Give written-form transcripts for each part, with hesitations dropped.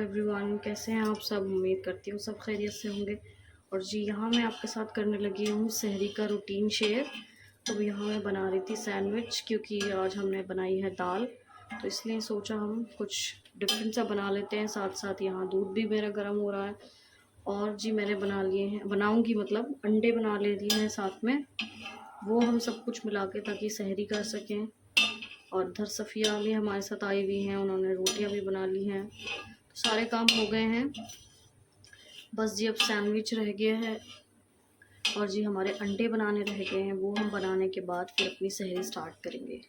Everyone, कैसे हैं आप सब। उम्मीद करती हूँ सब खैरियत से होंगे। और जी यहाँ मैं आपके साथ करने लगी हूँ सहरी का रूटीन शेयर। तो यहाँ मैं बना रही थी सैंडविच, क्योंकि आज हमने बनाई है दाल, तो इसलिए सोचा हम कुछ डिफरेंट सा बना लेते हैं। साथ साथ यहाँ दूध भी मेरा गर्म हो रहा है। और जी मैंने बना लिए हैं, बनाऊँगी मतलब अंडे बना ले दिए हैं साथ में। वो हम सब कुछ मिला के ताकि सहरी कर सकें। और इधर सफ़िया भी हमारे साथ आई हुई हैं, उन्होंने रोटियां भी बना ली हैं। तो सारे काम हो गए हैं, बस जी अब सैंडविच रह गया है और जी हमारे अंडे बनाने रह गए हैं। वो हम बनाने के बाद फिर अपनी सहरी स्टार्ट करेंगे।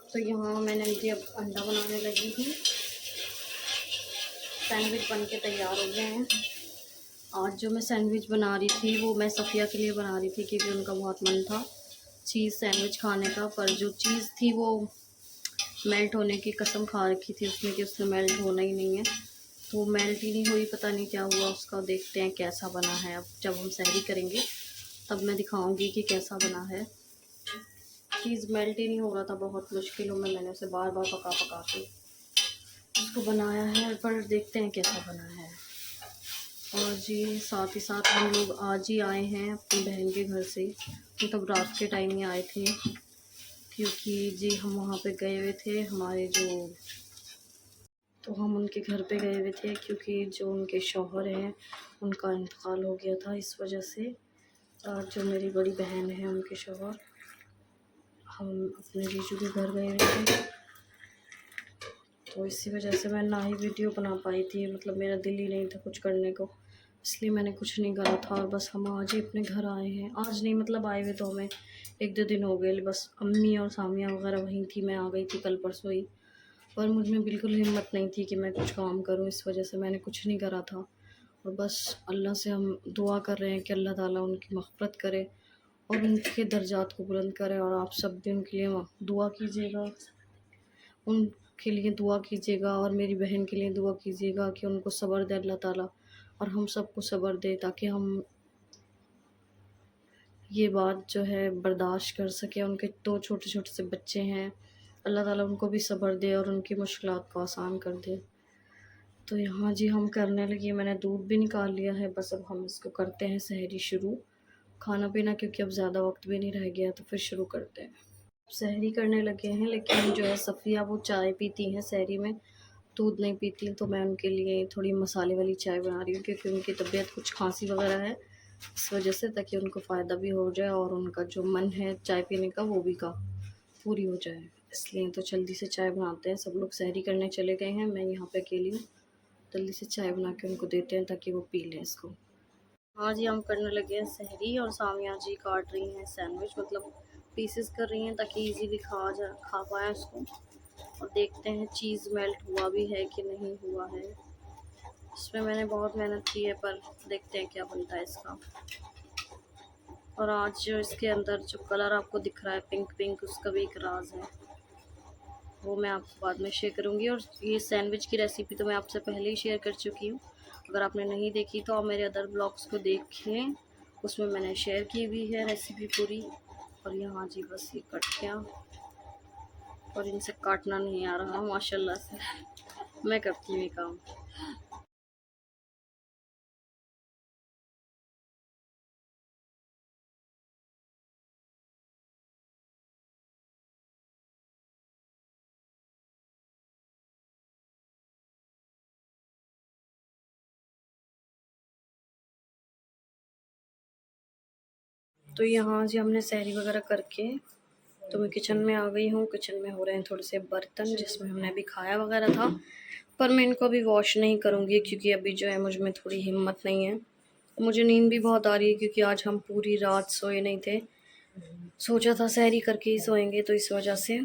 तो यहाँ मैंने जी अब अंडा बनाने लगी हूँ। सैंडविच बन के तैयार हो गए हैं। आज जो मैं सैंडविच बना रही थी वो मैं सफ़िया के लिए बना रही थी, क्योंकि उनका बहुत मन था चीज़ सैंडविच खाने का। पर जो चीज़ थी वो मेल्ट होने की कसम खा रखी थी उसने कि उसने मेल्ट होना ही नहीं है, तो मेल्ट ही नहीं हुई। पता नहीं क्या हुआ उसका, देखते हैं कैसा बना है। अब जब हम सहरी करेंगे तब मैं दिखाऊंगी कि कैसा बना है। चीज़ मेल्ट ही नहीं हो रहा था, बहुत मुश्किलों में मैंने उसे बार बार पका पका के उसको बनाया है, पर देखते हैं कैसा बना है। और जी साथ ही साथ हम लोग आज ही आए हैं अपनी बहन के घर से, मतलब रात के टाइम ही आए थे, क्योंकि जी हम वहाँ पे गए हुए थे हमारे तो हम उनके घर पे गए हुए थे, क्योंकि जो उनके शौहर हैं उनका इंतकाल हो गया था इस वजह से। और जो मेरी बड़ी बहन है उनके शौहर, हम अपने जीजू के घर गए हुए थे, तो इसी वजह से मैं ना ही वीडियो बना पाई थी। मतलब मेरा दिल ही नहीं था कुछ करने को, इसलिए मैंने कुछ नहीं करा था। और बस हम आज ही अपने घर आए हैं। आज नहीं मतलब आए हुए तो हमें 1-2 दिन हो गए। बस अम्मी और सामिया वगैरह वहीं थी, मैं आ गई थी कल परसों ही। पर मुझ में बिल्कुल हिम्मत नहीं थी कि मैं कुछ काम करूं, इस वजह से मैंने कुछ नहीं करा था। और बस अल्लाह से हम दुआ कर रहे हैं कि अल्लाह ताला उनकी मग़फ़िरत करे और उनके दर्जात को बुलंद करे। और आप सब भी उनके लिए दुआ कीजिएगा, उनके लिए दुआ कीजिएगा और मेरी बहन के लिए दुआ कीजिएगा कि उनको सब्र दे अल्लाह ताला, और हम सबको सब्र दे, ताकि हम ये बात जो है बर्दाश्त कर सकें। उनके 2 छोटे-छोटे से बच्चे हैं, अल्लाह ताला उनको भी सब्र दे और उनकी मुश्किलात को आसान कर दे। तो यहाँ जी हम करने लगे, मैंने दूध भी निकाल लिया है। बस अब हम इसको करते हैं सहरी शुरू, खाना पीना, क्योंकि अब ज़्यादा वक्त भी नहीं रह गया, तो फिर शुरू करते हैं। सहरी करने लगे हैं, लेकिन जो है सफ़िया वो चाय पीती हैं सहरी में, दूध नहीं पीती। तो मैं उनके लिए थोड़ी मसाले वाली चाय बना रही हूँ, क्योंकि उनकी तबीयत कुछ खांसी वगैरह है, इस वजह से, ताकि उनको फ़ायदा भी हो जाए और उनका जो मन है चाय पीने का वो भी का पूरी हो जाए। इसलिए तो जल्दी से चाय बनाते हैं। सब लोग सहरी करने चले गए हैं, मैं यहाँ पे अकेली हूँ। जल्दी से चाय बना के उनको देते हैं ताकि वो पी लें इसको। हाँ जी हम करने लगे हैं सहरी, और सामिया जी काट रही हैं सैंडविच, मतलब पीसेस कर रही हैं ताकि इजीली खा पाएँ उसको। और देखते हैं चीज़ मेल्ट हुआ भी है कि नहीं हुआ है। इसमें मैंने बहुत मेहनत की है, पर देखते हैं क्या बनता है इसका। और आज जो इसके अंदर जो कलर आपको दिख रहा है पिंक पिंक, उसका भी एक राज है, वो मैं आपको बाद में शेयर करूँगी। और ये सैंडविच की रेसिपी तो मैं आपसे पहले ही शेयर कर चुकी हूँ। अगर आपने नहीं देखी तो आप मेरे अदर ब्लॉग्स को देखें, उसमें मैंने शेयर की हुई है रेसिपी पूरी। और यहाँ जी बस ये कट गया, और इनसे काटना नहीं आ रहा माशाल्लाह से, मैं करती हूँ ये काम। तो यहाँ जी हमने सहरी वगैरह करके तो मैं किचन में आ गई हूँ। किचन में हो रहे हैं थोड़े से बर्तन, जिसमें हमने अभी खाया वगैरह था, पर मैं इनको अभी वॉश नहीं करूँगी, क्योंकि अभी जो है मुझ में थोड़ी हिम्मत नहीं है। मुझे नींद भी बहुत आ रही है, क्योंकि आज हम पूरी रात सोए नहीं थे। सोचा था सहरी करके ही सोएंगे, तो इस वजह से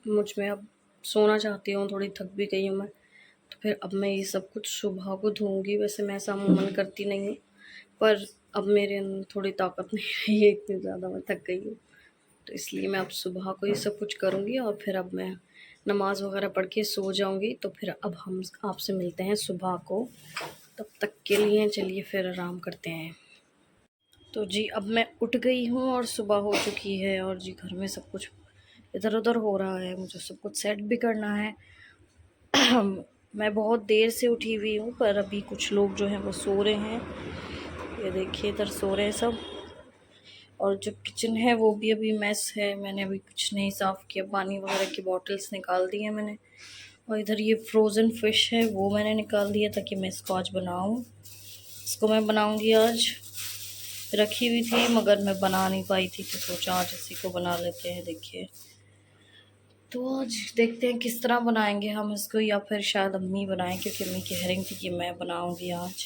मुझ में अब सोना चाहती हूँ, थोड़ी थक भी गई हूँ मैं। तो फिर अब मैं ये सब कुछ सुबह को धोऊँगी। वैसे मैं ऐसा अमूमन करती नहीं हूँ, पर अब मेरे अंदर थोड़ी ताकत नहीं रही है, इतनी ज़्यादा मैं थक गई हूँ, तो इसलिए मैं अब सुबह को ये सब कुछ करूँगी। और फिर अब मैं नमाज़ वगैरह पढ़ के सो जाऊँगी। तो फिर अब हम आपसे मिलते हैं सुबह को, तब तक के लिए चलिए फिर आराम करते हैं। तो जी अब मैं उठ गई हूँ और सुबह हो चुकी है, और जी घर में सब कुछ इधर उधर हो रहा है, मुझे सब कुछ सेट भी करना है। मैं बहुत देर से उठी हुई हूँ, पर अभी कुछ लोग जो हैं वो सो रहे हैं। ये देखिए इधर सो रहे हैं सब। और जो किचन है वो भी अभी मैस है, मैंने अभी कुछ नहीं साफ़ किया। पानी वगैरह की बॉटल्स निकाल दी हैं मैंने। और इधर ये फ्रोज़न फ़िश है वो मैंने निकाल दिया ताकि मैं इसको आज बनाऊँ। इसको मैं बनाऊँगी आज। रखी हुई थी मगर मैं बना नहीं पाई थी, तो सोचा आज इसी को बना लेते हैं। देखिए, तो आज देखते हैं किस तरह बनाएंगे हम इसको, या फिर शायद अम्मी बनाएं, क्योंकि अम्मी कह रही थी कि मैं बनाऊंगी आज।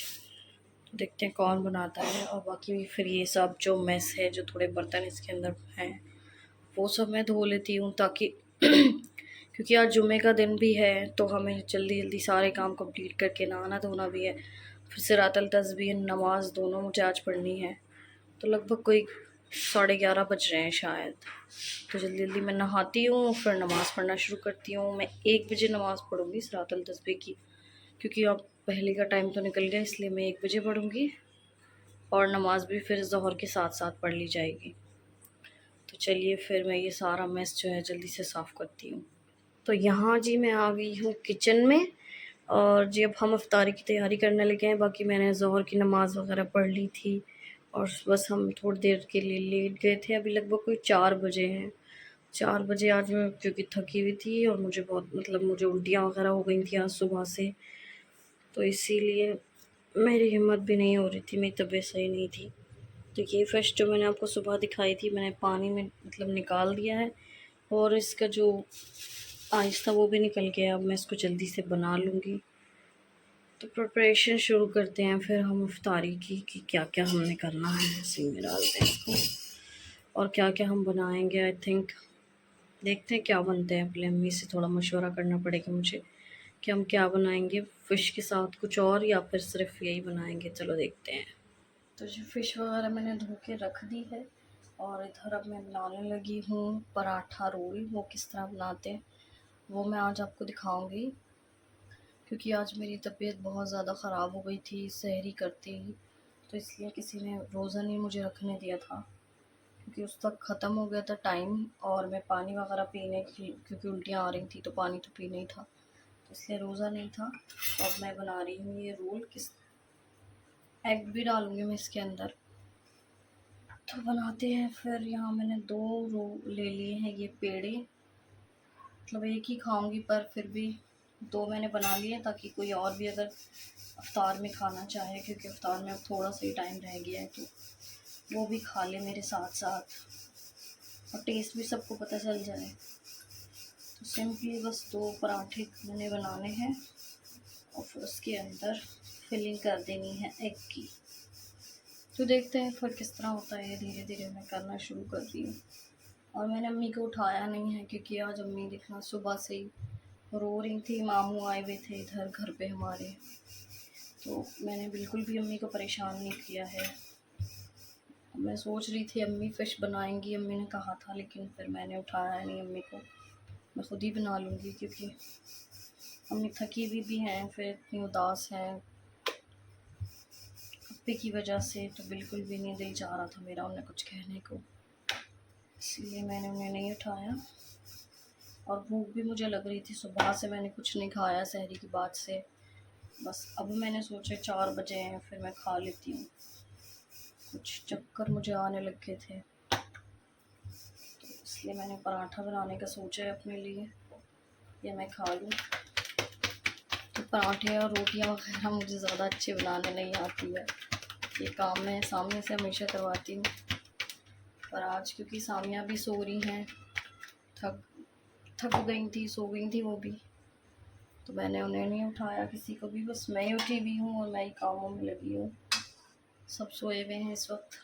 तो देखते हैं कौन बनाता है। और बाकी फिर ये सब जो मेस है, जो थोड़े बर्तन इसके अंदर हैं, वो सब मैं धो लेती हूँ, ताकि क्योंकि आज जुम्मे का दिन भी है, तो हमें जल्दी जल्दी सारे काम कंप्लीट करके नहाना धोना भी है। फिर सिरातल तस्बीह नमाज दोनों मुझे आज पढ़नी है। तो लगभग कोई 11:30 बज रहे हैं शायद। तो जल्दी जल्दी मैं नहाती हूँ, फिर नमाज़ पढ़ना शुरू करती हूँ। मैं 1 बजे नमाज़ पढ़ूँगी सिरातल तस्बीह की, क्योंकि अब पहले का टाइम तो निकल गया, इसलिए मैं 1 बजे पढ़ूँगी। और नमाज़ भी फिर ज़ोहर के साथ साथ पढ़ ली जाएगी। तो चलिए फिर मैं ये सारा मेस जो है जल्दी से साफ़ करती हूँ। तो यहाँ जी मैं आ गई हूँ किचन में, और जी अब हम इफ्तारी की तैयारी करने लगे हैं। बाकी मैंने ज़ोहर की नमाज़ वगैरह पढ़ ली थी, और बस हम थोड़ी देर के लिए लेट गए थे। अभी लगभग कोई 4 बजे हैं। 4 बजे आज मैं, क्योंकि थकी हुई थी और मुझे बहुत मुझे उल्टियाँ वगैरह हो गई थी आज सुबह से, तो इसीलिए मेरी हिम्मत भी नहीं हो रही थी, मेरी तबीयत सही नहीं थी। तो ये फ़िश जो मैंने आपको सुबह दिखाई थी, मैंने पानी में निकाल दिया है, और इसका जो आइस था वो भी निकल गया। अब मैं इसको जल्दी से बना लूँगी। तो प्रिपरेशन शुरू करते हैं फिर हम इफ्तारी की, कि क्या क्या हमने करना है। इसी में डालते हैं इसको, और क्या क्या हम बनाएंगे। आई थिंक देखते हैं क्या बनते हैं। पहले अम्मी से थोड़ा मशवरा करना पड़ेगा मुझे कि हम क्या बनाएंगे, फ़िश के साथ कुछ और या फिर सिर्फ यही बनाएंगे। चलो देखते हैं। तो जो फ़िश वगैरह मैंने धो के रख दी है, और इधर अब मैं बनाने लगी हूँ पराठा रोल। वो किस तरह बनाते हैं वो मैं आज आपको दिखाऊंगी, क्योंकि आज मेरी तबीयत बहुत ज़्यादा ख़राब हो गई थी सहरी करते ही, तो इसलिए किसी ने रोज़ा नहीं मुझे रखने दिया था, क्योंकि उस तक ख़त्म हो गया था टाइम। और मैं पानी वगैरह पीने की, क्योंकि उल्टियाँ आ रही थी तो पानी तो पीना ही था, तो इसलिए रोज़ा नहीं था। तो अब मैं बना रही हूँ ये रोल। किस एग भी डालूँगी मैं इसके अंदर। तो बनाते हैं फिर। यहाँ मैंने 2 रोल ले लिए हैं ये पेड़े, एक ही खाऊंगी, पर फिर भी 2 मैंने बना लिए, ताकि कोई और भी अगर अफ्तार में खाना चाहे, क्योंकि अफ्तार में अब थोड़ा सा ही टाइम रह गया है, तो वो भी खा ले मेरे साथ साथ, और टेस्ट भी सबको पता चल जाए। तो सिंपली बस 2 पराठे मैंने बनाने हैं, और फिर उसके अंदर फिलिंग कर देनी है एग की। तो देखते हैं फिर किस तरह होता है। धीरे धीरे मैं करना शुरू कर रही हूँ। और मैंने अम्मी को उठाया नहीं है, क्योंकि आज अम्मी देखना सुबह से ही रो रही थी। मामू आए हुए थे इधर घर पे हमारे, तो मैंने बिल्कुल भी अम्मी को परेशान नहीं किया है। मैं सोच रही थी अम्मी फ़िश बनाएंगी, अम्मी ने कहा था, लेकिन फिर मैंने उठाया नहीं अम्मी को। मैं खुद ही बना लूँगी, क्योंकि अम्मी थकी हुई भी हैं, फिर इतनी उदास हैं अप्पी की वजह से, तो बिल्कुल भी नहीं दिल चाह रहा था मेरा उन्हें कुछ कहने को, इसलिए मैंने उन्हें नहीं उठाया। और भूख भी मुझे लग रही थी, सुबह से मैंने कुछ नहीं खाया सहरी की बाद से। बस अब मैंने सोचा 4 बजे हैं, फिर मैं खा लेती हूँ। कुछ चक्कर मुझे आने लग गए थे, तो इसलिए मैंने पराठा बनाने का सोचा है अपने लिए, ये मैं खा लूँ। तो पराठे और रोटियाँ वगैरह मुझे ज़्यादा अच्छे बनाने नहीं आती है, ये काम मैं सामिया से हमेशा करवाती हूँ। पर आज क्योंकि सामिया भी सो रही हैं, थक गई थी, सो गई थी वो भी, तो मैंने उन्हें नहीं उठाया किसी को भी। बस मैं ही उठी हुई हूँ और मैं ही कामों में लगी हूँ। सब सोए हुए हैं इस वक्त।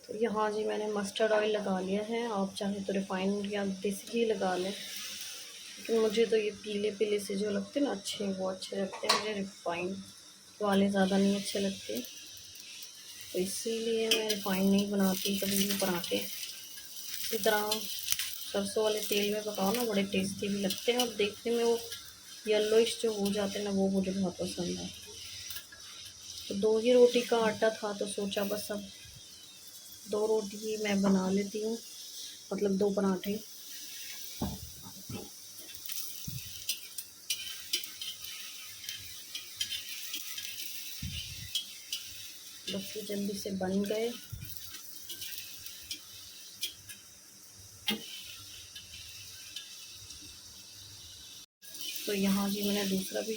तो यहाँ जी मैंने मस्टर्ड ऑयल लगा लिया है। आप चाहे तो रिफाइंड या देसी घी लगा लें, लेकिन मुझे तो ये पीले पीले से जो लगते हैं ना अच्छे, वो अच्छे लगते हैं। मुझे रिफाइंड वाले ज़्यादा नहीं अच्छे लगते, तो इसीलिए मैं रिफाइंड नहीं बनाती कभी भी पराठे। इसी तरह सरसों वाले तेल में पकाओ ना, बड़े टेस्टी भी लगते हैं, और देखने में वो येलोइश जो हो जाते हैं ना, वो मुझे बहुत पसंद है। तो 2 ही रोटी का आटा था तो सोचा बस अब 2 रोटी मैं बना लेती हूँ, मतलब 2 पराठे। बस ये जल्दी से बन गए। तो यहाँ जी मैंने दूसरा भी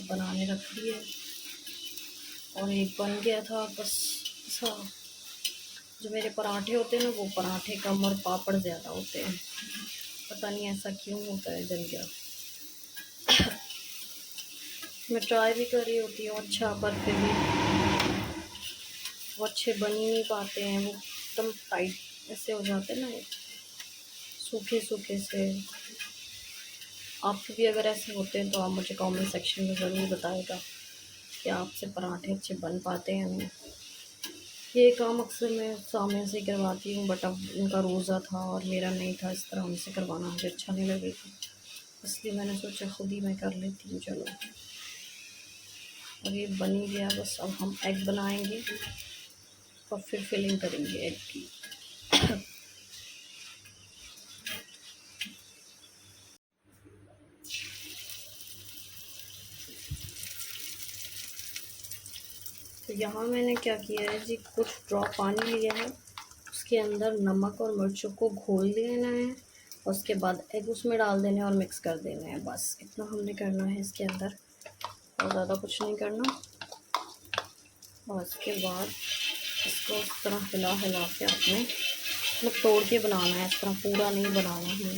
बनाने रख दिया और एक बन गया था बस। ऐसा जो मेरे पराठे होते हैं ना, वो पराठे कम और पापड़ ज़्यादा होते हैं, पता नहीं ऐसा क्यों होता है, जल गया। मैं ट्राई भी कर रही होती हूँ अच्छा, पर फिर भी वो अच्छे बन ही नहीं पाते हैं, वो एकदम टाइट ऐसे हो जाते हैं ना, सूखे सूखे से। आपके भी अगर ऐसे होते हैं तो आप मुझे कमेंट सेक्शन में ज़रूर बताएगा कि आपसे पराठे अच्छे बन पाते हैं नहीं। ये काम अक्सर मैं सामने से करवाती हूँ, बट अब उनका रोज़ा था और मेरा नहीं था, इस तरह उनसे करवाना मुझे अच्छा नहीं लगेगा, इसलिए मैंने सोचा खुद ही मैं कर लेती हूँ। चलो, और ये बन ही गया। बस अब हम एग बनाएंगे और फिर फिलिंग करेंगे एग की। तो यहाँ मैंने क्या किया है जी, कुछ ड्रॉप पानी लिया है, उसके अंदर नमक और मिर्चों को घोल लेना है, और उसके बाद एग उसमें डाल देने और मिक्स कर देना है। बस इतना हमने करना है इसके अंदर, और ज़्यादा कुछ नहीं करना। और उसके बाद इसको इस तरह हिला हिला के आपने मतलब तोड़ के बनाना है, इस तरह पूरा नहीं बनाना है।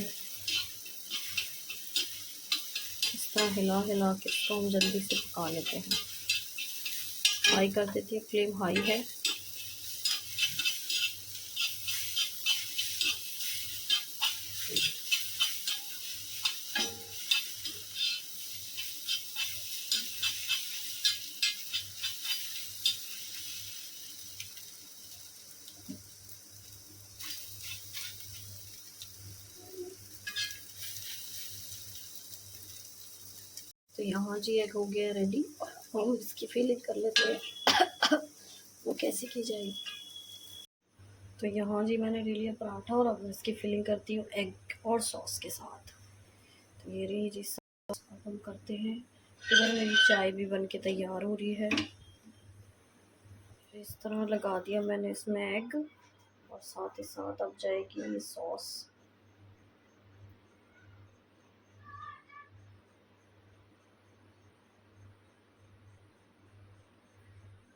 इस तरह हिला हिला के इसको हम जल्दी से पका लेते हैं। हाई कर देती है, फ्लेम हाई है। तो यहाँ जी एग हो गया रेडी, हम इसकी फिलिंग कर लेते हैं। वो कैसे की जाएगी। तो यहाँ जी मैंने ले लिया पराठा और अब इसकी फिलिंग करती हूँ एग और सॉस के साथ। तो ये रही जी सॉस, अब हम करते हैं। इधर मेरी चाय भी बन के तैयार हो रही है। इस तरह लगा दिया मैंने इसमें एग, और साथ ही साथ अब जाएगी ये सॉस।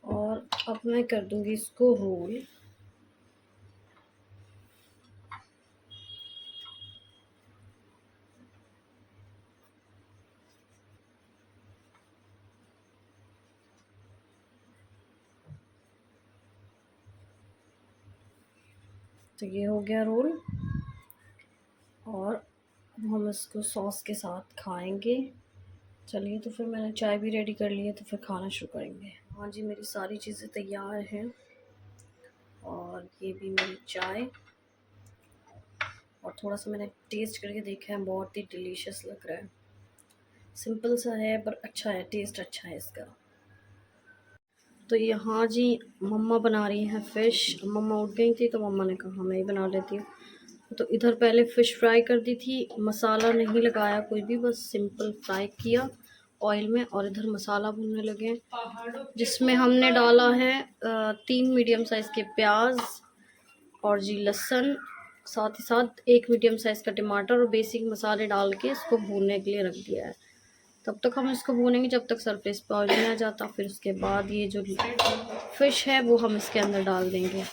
और अब मैं कर दूंगी इसको रोल। तो ये हो गया रोल, और अब हम इसको सॉस के साथ खाएंगे। चलिए, तो फिर मैंने चाय भी रेडी कर ली है, तो फिर खाना शुरू करेंगे। हाँ जी, मेरी सारी चीज़ें तैयार हैं, और ये भी मेरी चाय, और थोड़ा सा मैंने टेस्ट करके देखा है, बहुत ही डिलीशियस लग रहा है। सिंपल सा है पर अच्छा है, टेस्ट अच्छा है इसका। तो यहाँ जी मम्मा बना रही हैं फ़िश। मम्मा उठ गई थी तो मम्मा ने कहा मैं ही बना लेती हूँ। तो इधर पहले फ़िश फ्राई कर दी थी, मसाला नहीं लगाया कोई भी, बस सिंपल फ्राई किया ऑयल में। और इधर मसाला भूनने लगे, जिसमें हमने डाला है 3 मीडियम साइज़ के प्याज, और जी लहसुन, साथ ही साथ 1 मीडियम साइज़ का टमाटर, और बेसिक मसाले डाल के इसको भूनने के लिए रख दिया है। तब तक हम इसको भूनेंगे जब तक सरफेस पे ऑयल नहीं आ जाता। फिर उसके बाद ये जो फ़िश है वो हम इसके अंदर डाल देंगे।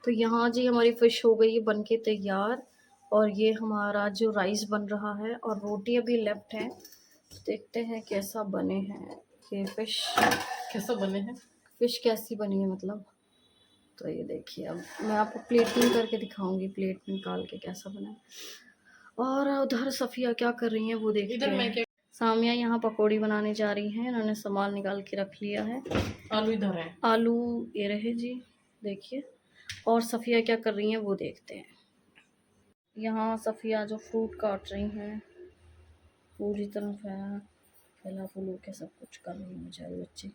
तो यहाँ जी हमारी फ़िश हो गई बन के तैयार, और ये हमारा जो राइस बन रहा है, और रोटी अभी लेफ्ट है। देखते हैं कैसा बने हैं ये फ़िश, कैसा बने हैं, फ़िश कैसी बनी है मतलब। तो ये देखिए, अब मैं आपको प्लेटिंग करके दिखाऊंगी, प्लेट में निकाल के कैसा बना है। और उधर सफ़िया क्या कर रही हैं वो देखते हैं। सामिया यहाँ पकौड़ी बनाने जा रही हैं, इन्होंने सामान निकाल के रख लिया है। आलू इधर है, आलू ये रहे जी, देखिए। और सफ़िया क्या कर रही हैं वो देखते हैं। यहाँ सफ़िया जो फ्रूट काट रही हैं, पूरी तरह फैला फूलू के सब कुछ कर रही हैं बेचारी बच्ची।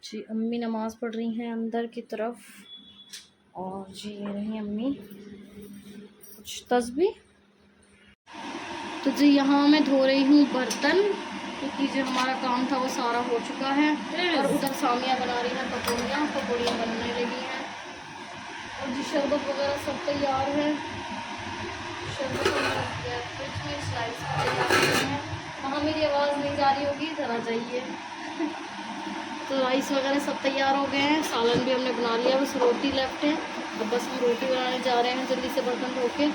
जी अम्मी नमाज़ पढ़ रही हैं अंदर की तरफ, और जी ये रही अम्मी कुछ तस्बीह। तो जी यहाँ मैं धो रही हूँ बर्तन, क्योंकि जो हमारा काम था वो सारा हो चुका है। और उधर सामिया बना रही है पकौड़ियाँ बनने लगी हैं। और जी शरबत वगैरह सब तैयार है। शरबत हमने रख दिया है फ्रिज में, स्लाइस तैयार हैं। वहाँ मेरी आवाज़ नहीं जा रही होगी, ज़रा जाइए। तो राइस वगैरह सब तैयार हो गए हैं, सालन भी हमने बना लिया, बस रोटी लेफ्ट है। अब बस हम रोटी बनाने जा रहे हैं जल्दी से बर्तन धो के,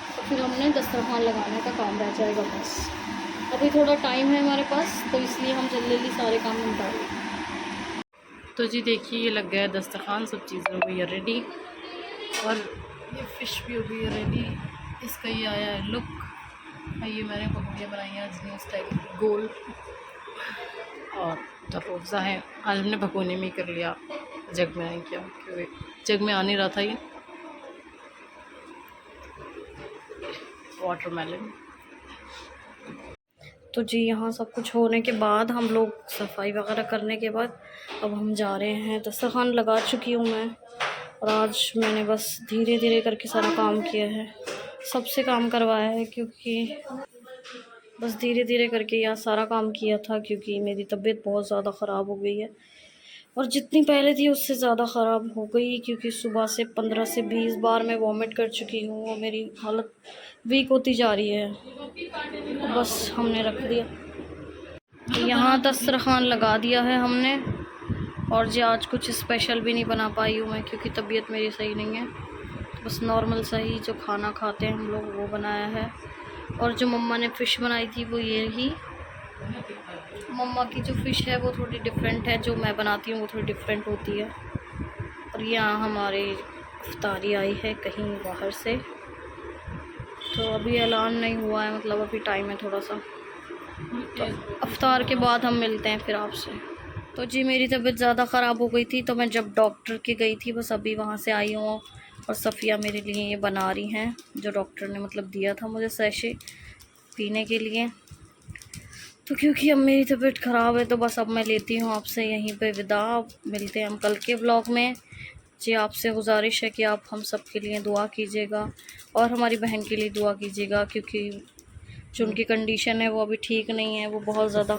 तो फिर हमने दस्तरखान लगाने का काम रह जाएगा बस। अभी थोड़ा टाइम है हमारे पास, तो इसलिए हम जल्दी जल्दी सारे काम निपटा लें। तो जी देखिए ये लग गया है दस्तरखान, सब चीज़ें हो गई है रेडी, और ये फ़िश भी हो गई है रेडी। इसका ये आया है लुक। ये मैंने पकौड़ियाँ बनाई हैं आज न्यू स्टाइल गोल, और तरोज़ा है। आज हमने भगोने में ही कर लिया, जग में नहीं किया क्योंकि जग में आ नहीं रहा था। ये वाटरमेलन। तो जी यहाँ सब कुछ होने के बाद, हम लोग सफाई वगैरह करने के बाद, अब हम जा रहे हैं। दस्तरखान लगा चुकी हूँ मैं, और आज मैंने बस धीरे धीरे करके सारा काम किया है, सबसे काम करवाया है, क्योंकि बस धीरे धीरे करके यह सारा काम किया था, क्योंकि मेरी तबीयत बहुत ज़्यादा ख़राब हो गई है, और जितनी पहले थी उससे ज़्यादा ख़राब हो गई, क्योंकि सुबह से 15 से 20 बार मैं वॉमिट कर चुकी हूँ, और मेरी हालत वीक होती जा रही है। तो बस हमने रख दिया यहाँ, दस्तरखान लगा दिया है हमने। और जी आज कुछ स्पेशल भी नहीं बना पाई हूँ मैं, क्योंकि तबीयत मेरी सही नहीं है। बस नॉर्मल सा ही जो खाना खाते हैं हम लोग वो बनाया है। और जो मम्मा ने फ़िश बनाई थी वो ये ही, मम्मा की जो फ़िश है वो थोड़ी डिफरेंट है, जो मैं बनाती हूँ वो थोड़ी डिफरेंट होती है। और यहाँ हमारी इफ्तारी आई है कहीं बाहर से, तो अभी ऐलान नहीं हुआ है, मतलब अभी टाइम है थोड़ा सा, तो इफ्तार के बाद हम मिलते हैं फिर आपसे। तो जी मेरी तबीयत ज़्यादा ख़राब हो गई थी, तो मैं जब डॉक्टर के गई थी, बस अभी वहाँ से आई हूँ। और सफ़िया मेरे लिए ये बना रही हैं, जो डॉक्टर ने मतलब दिया था मुझे सैशे पीने के लिए। तो क्योंकि अब मेरी तबीयत ख़राब है, तो बस अब मैं लेती हूँ आपसे यहीं पे विदा। मिलते हैं हम कल के व्लॉग में। जी आपसे गुजारिश है कि आप हम सब के लिए दुआ कीजिएगा, और हमारी बहन के लिए दुआ कीजिएगा, क्योंकि जो उनकी कंडीशन है वो अभी ठीक नहीं है, वो बहुत ज़्यादा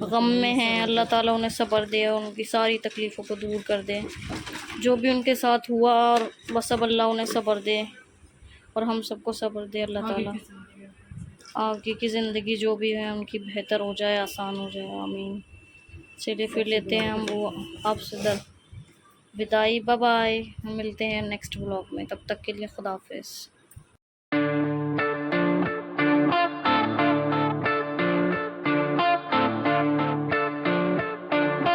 गम में हैं। अल्लाह ताला उन्हें सब्र दे और उनकी सारी तकलीफ़ों को दूर कर दे, जो भी उनके साथ हुआ, और बस अब अल्लाह उन्हें सब्र दे, और हम सबको सब्र दे अल्लाह ताला। आगे की ज़िंदगी जो भी है उनकी बेहतर हो जाए, आसान हो जाए, आमीन। चलिए फिर लेते हैं हम वो आपसे विदाई। बाय बाय, मिलते हैं नेक्स्ट व्लॉग में, तब तक के लिए खुदा हाफिज़।